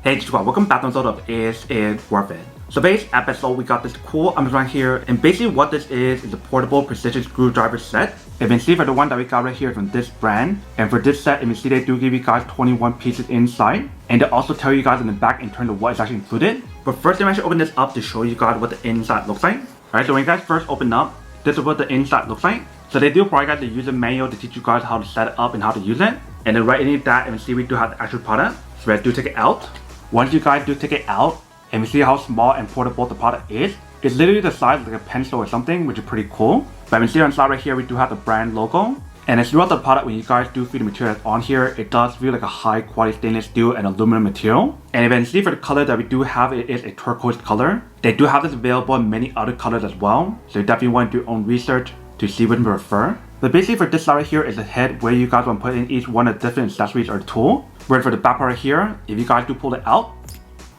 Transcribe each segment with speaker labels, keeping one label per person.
Speaker 1: Hey Joakim, welcome back to another episode of Is It Worth It? So today's episode we got this cool Amazon here, and basically what this is a portable precision screwdriver set. If you can see for the one that we got right here from this brand, and for this set, if you see they do give you guys 21 pieces inside, and they also tell you guys in the back in terms of what is actually included. But first I'm actually open this up to show you guys what the inside looks like. Alright, so when you guys first open up, this is what the inside looks like. So they do provide you guys the user manual to teach you guys how to set it up and how to use it. And then right underneath that, you can see we do have the actual product. So let's do take it out. Once you guys do take it out, and we see how small and portable the product is, it's literally the size of like a pencil or something, which is pretty cool. But you can see on the side right here, we do have the brand logo. And as throughout the product, when you guys do see the material that's on here, it does feel like a high quality stainless steel and aluminum material. And if you can see for the color that we do have, it is a turquoise color. They do have this available in many other colors as well. So you definitely want to do your own research to see what you prefer. But basically for this side right here is the head where you guys want to put in each one of the different accessories or tool. Whereas for the back part right here, if you guys do pull it out,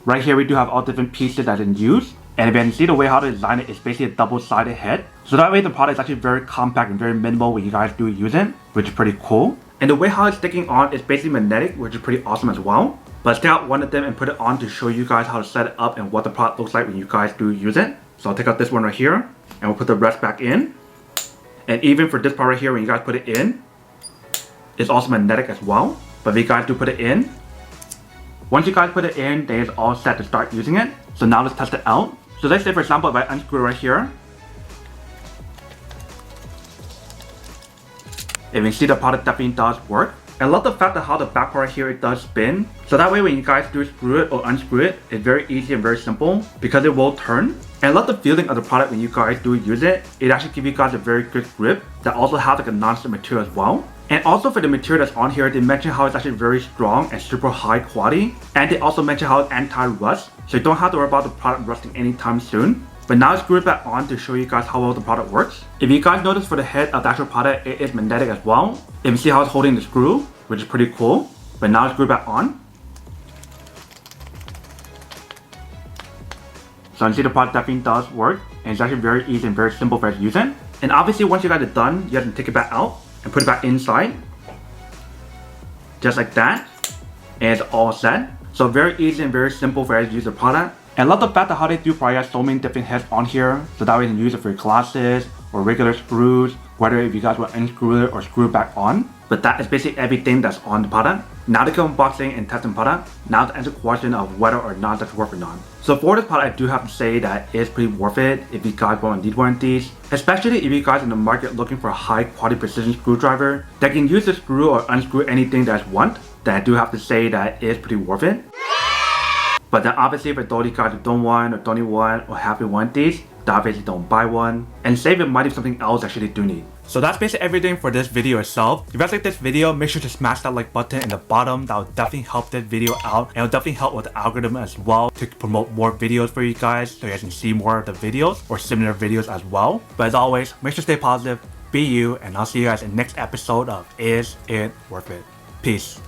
Speaker 1: right here we do have all different pieces that's in use. And if you can see the way how to design it, it's basically a double-sided head. So that way the product is actually very compact and very minimal when you guys do use it, which is pretty cool. And the way how it's sticking on is basically magnetic, which is pretty awesome as well. But let's take out one of them and put it on to show you guys how to set it up and what the product looks like when you guys do use it. So I'll take out this one right here, and we'll put the rest back in. And even for this part right here, when you guys put it in, it's also magnetic as well. But if you guys do put it in, once you guys put it in, then it's all set to start using it. So now let's test it out. So let's say for example, if I unscrew right here, if you see the product definitely does work. And I love the fact that how the back part right here, it does spin. So that way when you guys do screw it or unscrew it, it's very easy and very simple because it will turn. And I love the feeling of the product when you guys do use it. It actually gives you guys a very good grip that also has like a non-stick material as well. And also for the material that's on here, they mention how it's actually very strong and super high quality. And they also mention how it's anti-rust, so you don't have to worry about the product rusting anytime soon. But now screw it back on to show you guys how well the product works. If you guys notice for the head of the actual product, it is magnetic as well. You can see how it's holding the screw, which is pretty cool. But now screw it back on. So you see the product definitely does work, and it's actually very easy and very simple for us to use it. And obviously once you guys are done, you have to take it back out and put it back inside. Just like that. And it's all set. So very easy and very simple for us to use the product. And I love the fact that how they do provide so many different heads on here, so that way you can use it for your glasses or regular screws, whether if you guys want to unscrew it or screw it back on. But that is basically everything that's on the product. Now to go unboxing and testing the product, now to answer the question of whether or not that's worth it or not. So for this product, I do have to say that it's pretty worth it if you guys want to need one of these. Especially if you guys in the market looking for a high quality precision screwdriver that can use to screw or unscrew anything that you want, then I do have to say that it's pretty worth it. But then obviously for those guys who don't want or don't need one or haven't want these, then obviously don't buy one and save your money for something else that you actually do need. So that's basically everything for this video itself. If you guys like this video, make sure to smash that like button in the bottom. That will definitely help this video out, and it will definitely help with the algorithm as well to promote more videos for you guys so you guys can see more of the videos or similar videos as well. But as always, make sure to stay positive, be you, and I'll see you guys in the next episode of Is It Worth It? Peace.